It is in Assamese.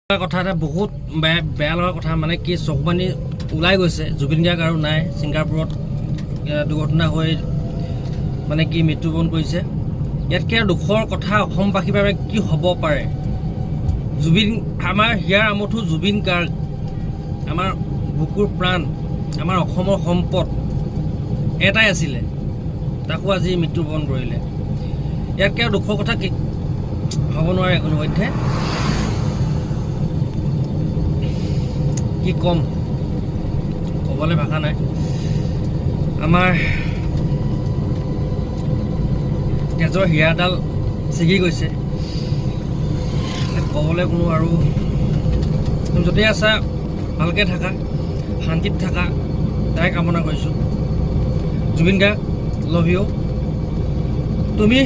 কথা এটা বহুত বেয়া লগা কথা মানে কি চকুপানী ওলাই গৈছে জুবিন গাৰ্গ আৰু নাই ছিংগাপুৰত দুৰ্ঘটনা হৈ মানে কি মৃত্যুবৰণ কৰিছে ইয়াতকৈ আৰু দুখৰ কথা অসমবাসীৰ বাবে কি হ'ব পাৰে জুবিন আমাৰ হিয়াৰ আমঠু জুবিন গাৰ্গ আমাৰ বুকুৰ প্ৰাণ আমাৰ অসমৰ সম্পদ এটাই আছিলে তাকো আজি মৃত্যুবৰণ কৰিলে ইয়াতকৈ আৰু দুখৰ কথা কি হ'ব নোৱাৰে কোনোপধ্যে কি কম ক'বলৈ ভাষা নাই আমাৰ তেজৰ হিৰাডাল ছিগি গৈছে ক'বলৈ কোনো আৰু য'তেই আছা ভালকৈ থাকা শান্তিত থাকা তাই কামনা কৰিছোঁ জুবিন গাৰ্গ লাভ ইউ তুমি